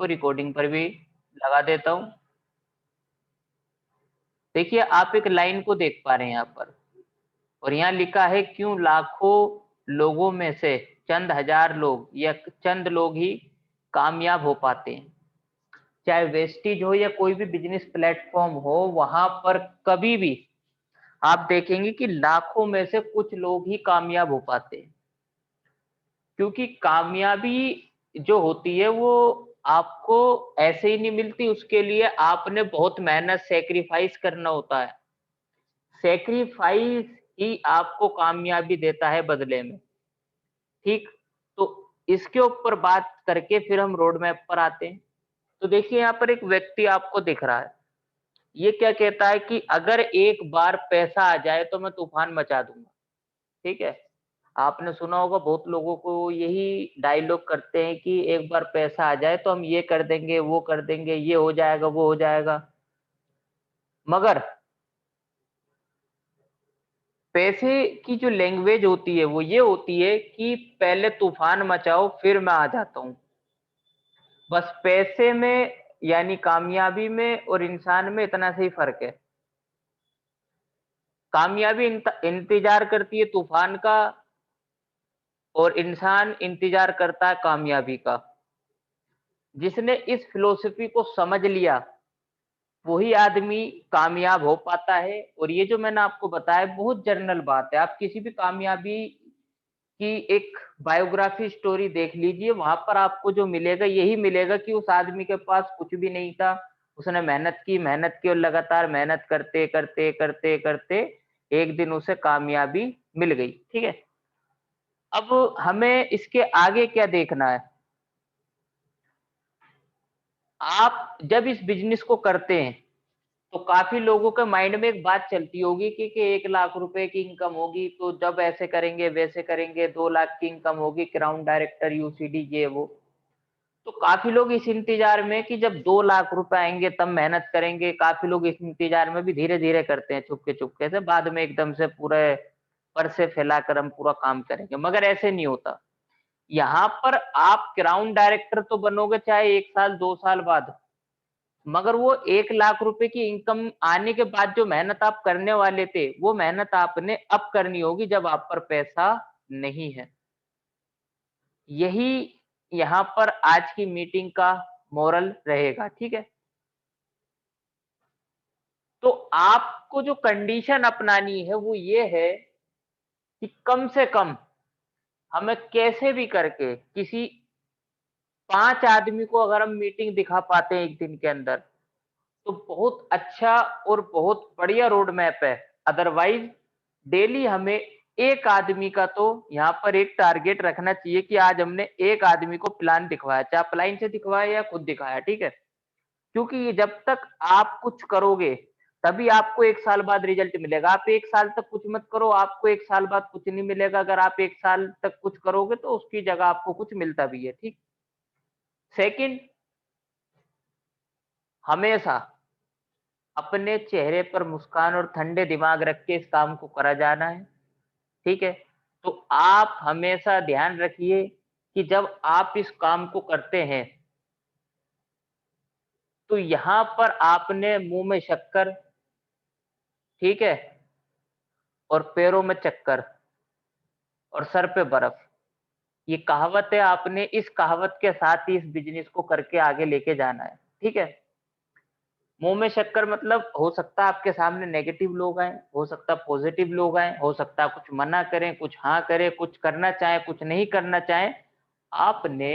को रिकॉर्डिंग पर भी लगा देता हूँ। देखिए आप एक लाइन को देख पा रहे हैं यहाँ पर, और यहाँ लिखा है क्यों लाखों लोगों में से चंद हजार लोग या चंद लोग ही कामयाब हो पाते हैं। चाहे वेस्टिज हो या कोई भी बिजनेस प्लेटफॉर्म हो, वहां पर कभी भी आप देखेंगे कि लाखों में से कुछ लोग ही कामयाब हो पाते हैं। क्योंकि कामयाबी जो होती है वो आपको ऐसे ही नहीं मिलती, उसके लिए आपने बहुत मेहनत सैक्रिफाइस करना होता है। सैक्रिफाइस ही आपको कामयाबी देता है बदले में। ठीक, तो इसके ऊपर बात करके फिर हम रोड मैप पर आते हैं। तो देखिए यहाँ पर एक व्यक्ति आपको दिख रहा है, ये क्या कहता है कि अगर एक बार पैसा आ जाए तो मैं तूफान मचा दूंगा। ठीक है, आपने सुना होगा, बहुत लोगों को यही डायलॉग करते हैं कि एक बार पैसा आ जाए तो हम ये कर देंगे, वो कर देंगे, ये हो जाएगा, वो हो जाएगा। मगर पैसे की जो लैंग्वेज होती है वो ये होती है कि पहले तूफान मचाओ फिर मैं आ जाता हूँ। बस पैसे में यानी कामयाबी में और इंसान में इतना सा ही फर्क है। कामयाबी इंतजार करती है तूफान का, और इंसान इंतजार करता है कामयाबी का। जिसने इस फिलॉसफी को समझ लिया वही आदमी कामयाब हो पाता है। और ये जो मैंने आपको बताया बहुत जनरल बात है, आप किसी भी कामयाबी की एक बायोग्राफी स्टोरी देख लीजिए, वहां पर आपको जो मिलेगा यही मिलेगा कि उस आदमी के पास कुछ भी नहीं था, उसने मेहनत की और लगातार मेहनत करते करते करते करते एक दिन उसे कामयाबी मिल गई। ठीक है, अब हमें इसके आगे क्या देखना है। आप जब इस बिजनेस को करते हैं तो काफी लोगों के माइंड में एक बात चलती होगी कि 1 लाख रुपए की इनकम होगी तो जब ऐसे करेंगे वैसे करेंगे, 2 लाख की इनकम होगी, क्राउन डायरेक्टर, यूसीडी, ये वो। तो काफी लोग इस इंतजार में कि जब 2 लाख रुपए आएंगे तब मेहनत करेंगे, काफी लोग इस इंतजार में भी धीरे धीरे करते हैं, चुपके चुपके से, बाद में एकदम से पूरे पर से फैलाकर हम पूरा काम करेंगे। मगर ऐसे नहीं होता। यहाँ पर आप क्राउन डायरेक्टर तो बनोगे चाहे 1 साल 2 साल बाद, मगर वो 1 लाख रुपए की इनकम आने के बाद जो मेहनत आप करने वाले थे वो मेहनत आपने अब करनी होगी जब आप पर पैसा नहीं है। यही यहाँ पर आज की मीटिंग का मोरल रहेगा। ठीक है, तो आपको जो कंडीशन अपनानी है वो ये है कि कम से कम हमें कैसे भी करके किसी 5 आदमी को अगर हम मीटिंग दिखा पाते हैं एक दिन के अंदर, तो बहुत अच्छा और बहुत बढ़िया रोड मैप है। अदरवाइज डेली हमें एक आदमी का तो यहाँ पर एक टारगेट रखना चाहिए कि आज हमने एक आदमी को प्लान दिखवाया, चाहे अपलाइन से दिखवाया या खुद दिखाया। ठीक है, क्योंकि ये जब तक आप कुछ करोगे तभी आपको 1 साल बाद रिजल्ट मिलेगा। आप 1 साल तक कुछ मत करो, आपको 1 साल बाद कुछ नहीं मिलेगा। अगर आप 1 साल तक कुछ करोगे तो उसकी जगह आपको कुछ मिलता भी है। ठीक, सेकंड, हमेशा अपने चेहरे पर मुस्कान और ठंडे दिमाग रख के इस काम को करा जाना है। ठीक है, तो आप हमेशा ध्यान रखिए कि जब आप इस काम को करते हैं तो यहां पर आपने मुंह में शक्कर, ठीक है, और पैरों में चक्कर और सर पे बर्फ, ये कहावत है, आपने इस कहावत के साथ ही इस बिजनेस को करके आगे लेके जाना है। ठीक है, मुंह में शक्कर मतलब हो सकता है आपके सामने नेगेटिव लोग आए, हो सकता है पॉजिटिव लोग आए, हो सकता है कुछ मना करें, कुछ हाँ करें, कुछ करना चाहे, कुछ नहीं करना चाहे। आपने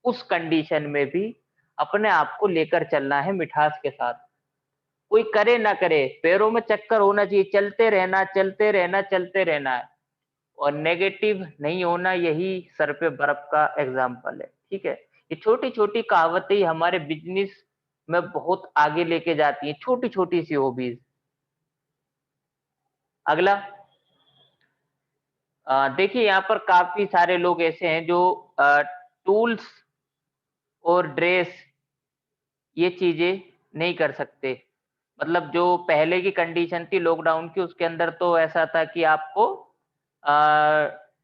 उस कंडीशन में भी अपने आप को लेकर चलना है मिठास के साथ। कोई करे ना करे, पैरों में चक्कर होना चाहिए, चलते रहना, चलते रहना, चलते रहना है। और नेगेटिव नहीं होना, यही सर पे बर्फ का एग्जाम्पल है। ठीक है, ये छोटी छोटी कहावतें ही हमारे बिजनेस में बहुत आगे लेके जाती हैं, छोटी छोटी सी हॉबीज। अगला, देखिए यहाँ पर काफी सारे लोग ऐसे हैं जो टूल्स और ड्रेस ये चीजें नहीं कर सकते। मतलब जो पहले की कंडीशन थी लॉकडाउन की, उसके अंदर तो ऐसा था कि आपको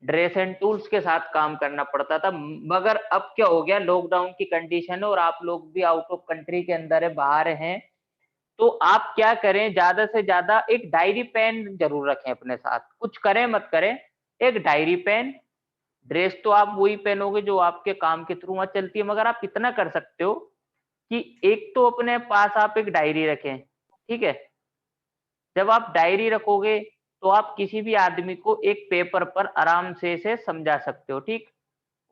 ड्रेस एंड टूल्स के साथ काम करना पड़ता था। मगर अब क्या हो गया, लॉकडाउन की कंडीशन है और आप लोग भी आउट ऑफ कंट्री के अंदर है, बाहर हैं, तो आप क्या करें, ज्यादा से ज्यादा एक डायरी पेन जरूर रखें अपने साथ। कुछ करें मत करें, एक डायरी पेन। ड्रेस तो आप वही पहनोगे जो आपके काम के थ्रू वहां चलती है, मगर आप इतना कर सकते हो कि एक तो अपने पास आप एक डायरी रखें, ठीक है। जब आप डायरी रखोगे तो आप किसी भी आदमी को एक पेपर पर आराम से इसे समझा सकते हो, ठीक।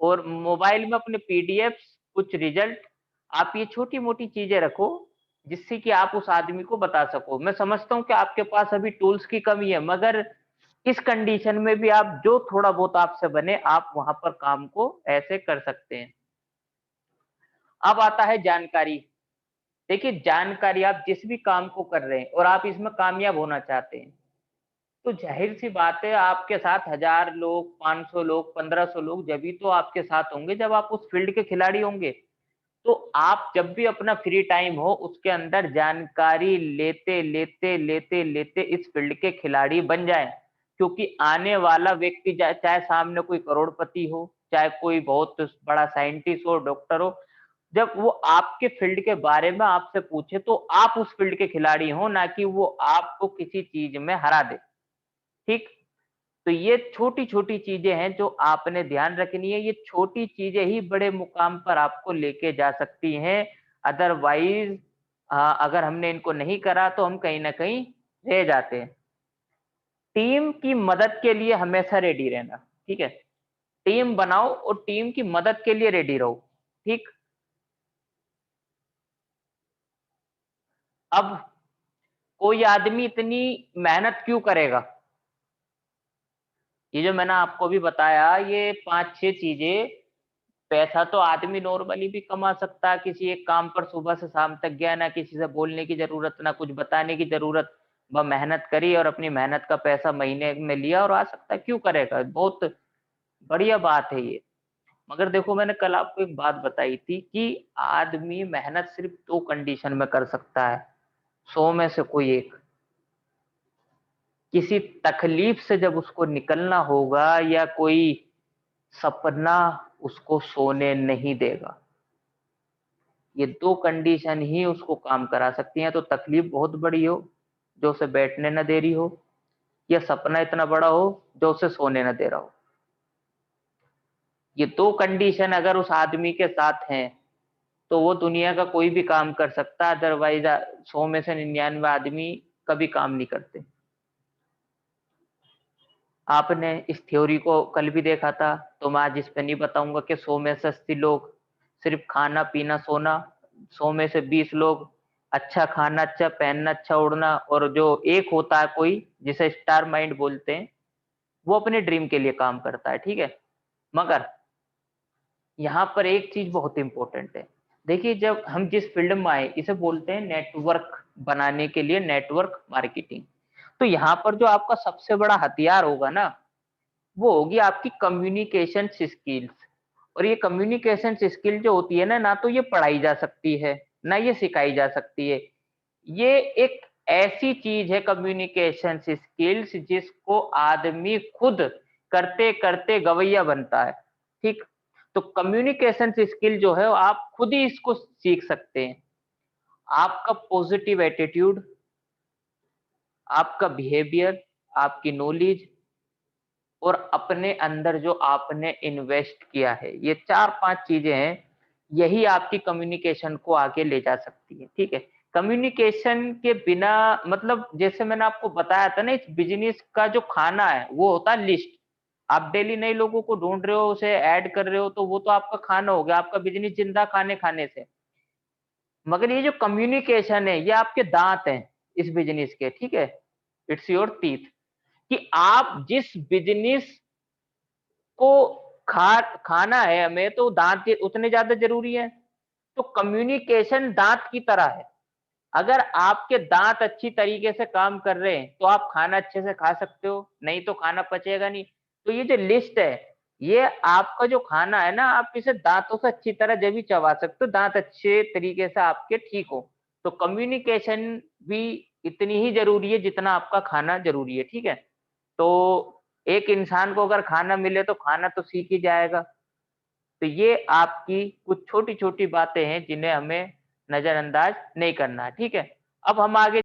और मोबाइल में अपने पीडीएफ्स, कुछ रिजल्ट, आप ये छोटी-मोटी चीजें रखो जिससे कि आप उस आदमी को बता सको। मैं समझता हूँ कि आपके पास अभी टूल्स की कमी है, मगर इस कंडीशन में भी आप जो थोड़ा बहुत आपसे बने, आप वहाँ पर काम को ऐसे कर सकते हैं। अब आता है जानकारी। देखिए, जानकारी, आप जिस भी काम को कर रहे हैं और आप इसमें कामयाब होना चाहते हैं, तो ज़ाहिर-सी बात है आपके साथ 1000 लोग, 500 लोग, 1500 लोग जभी तो आपके साथ होंगे जब आप उस फील्ड के खिलाड़ी होंगे। तो आप जब भी अपना फ्री टाइम हो उसके अंदर जानकारी लेते इस फील्ड के खिलाड़ी बन जाएँ। क्योंकि आने वाला व्यक्ति चाहे सामने कोई करोड़पति हो, चाहे कोई बहुत बड़ा साइंटिस्ट हो, डॉक्टर हो, जब वो आपके फील्ड के बारे में आपसे पूछे तो आप उस फील्ड के खिलाड़ी हो, ना कि वो आपको किसी चीज़ में हरा दे, ठीक? तो ये छोटी-छोटी चीज़ें हैं जो आपने ध्यान रखनी है, ये छोटी चीज़ें ही बड़े मुकाम पर आपको लेके जा सकती हैं। अदरवाइज़ अगर हमने इनको नहीं करा तो हम कहीं न कहीं रह जाते हैं। टीम की मदद के लिए हमेशा रेडी रहना, ठीक है? टीम बनाओ और टीम की मदद के लिए रेडी रहो, ठीक? अब कोई आदमी इतनी मेहनत क्यों करेगा? ये जो मैंने आपको अभी बताया, ये 5-6 चीज़ें, पैसा तो आदमी नॉर्मली भी कमा सकता है, किसी एक काम पर सुबह से शाम तक गया, ना किसी से बोलने की ज़रूरत, ना कुछ बताने की ज़रूरत। वह मेहनत करी और अपनी मेहनत का पैसा महीने में लिया और आ सकता है, क्यों करेगा? बहुत बढ़िया बात है ये। मगर देखो, मैंने कल आपको एक बात बताई थी कि आदमी मेहनत सिर्फ़ 2 कंडीशन में कर सकता है, 100 में से कोई एक। किसी तकलीफ से जब उसको निकलना होगा या कोई सपना उसको सोने नहीं देगा। ये 2 कंडीशन ही उसको काम करा सकती हैं, तो तकलीफ बहुत बड़ी हो, जो उसे बैठने ना दे रही हो, या सपना इतना बड़ा हो, जो उसे सोने ना दे रहा हो। ये 2 कंडीशन अगर उस आदमी के साथ हैं, तो वो दुनिया का कोई भी काम कर सकता है, अदरवाइज़ 100 में से 99 आदमी कभी काम नहीं करते। आपने इस थ्योरी को कल भी देखा था, तो मैं आज इस पे नहीं बताऊँगा कि 100 में से 80 लोग सिर्फ़ खाना-पीना, सोना, 100 में से 20 लोग अच्छा खाना, अच्छा पहनना, अच्छा उड़ना, और जो एक होता है कोई जिसे स्टार माइंड बोलते हैं, वो अपने ड्रीम के लिए काम करता है, ठीक है? मगर यहाँ पर एक चीज़ बहुत इम्पोर्टेंट है। देखिए, जब हम जिस फ़ील्ड में आए, इसे बोलते हैं नेटवर्क बनाने के लिए नेटवर्क मार्केटिंग। तो यहाँ पर जो आपका सबसे बड़ा हथियार होगा ना, वो होगी आपकी कम्युनिकेशंस स्किल्स। और ये कम्युनिकेशंस स्किल जो होती है ना, ना तो ये पढ़ाई जा सकती है, ना ये सिखाई जा सकती है। ये एक ऐसी चीज़ है कम्युनिकेशंस स्किल्स जिसको आदमी खुद करते-करते गवैया बनता है, ठीक? तो कम्युनिकेशंस स्किल जो है, वो आप खुद ही इसको सीख सकते हैं। आपका पॉजिटिव एटीट्यूड, आपका बिहेवियर, आपकी नॉलेज और अपने अंदर जो आपने इन्वेस्ट किया है, ये 4-5 चीज़ें हैं, यही आपकी कम्युनिकेशन को आगे ले जा सकती है, ठीक है? कम्युनिकेशन के बिना, मतलब जैसे मैंने आपको बताया था ना, इस बिज़नेस का जो खाना है, वो होता है लिस्ट। आप डेली नए लोगों को ढूँढ रहे हो, उसे ऐड कर रहे हो, तो वो तो आपका खाना हो गया, आपका बिज़नेस ज़िंदा खाने-खाने से। मगर ये जो कम्युनिकेशन है, ये आपके दाँत हैं इस बिज़नेस के, ठीक है? इट्स योर टीथ, कि आप जिस बिज़नेस को खाना है हमें, तो दाँत के उतने ज़्यादा ज़रूरी हैं। तो कम्युनिकेशन दाँत की तरह है। अगर आपके दाँत अच्छी तरीके से काम कर रहे हैं, तो आप खाना अच्छे से खा सकते हो, नहीं तो खाना पचेगा नहीं। तो ये जो लिस्ट है, ये आपका जो खाना है ना, आप इसे दाँतों से अच्छी तरह जभी चबा सकते हो, दाँत अच्छे तरीके से आपके ठीक हो। तो कम्युनिकेशन भी इतनी ही ज़रूरी है जितना आपका खाना ज़रूरी है, ठीक है? तो एक इंसान को अगर खाना मिले तो खाना तो सीख ही जाएगा। तो ये आपकी कुछ छोटी-छोटी बातें हैं जिन्हें हमें नज़रअंदाज नहीं करना है, ठीक है? अब हम आगे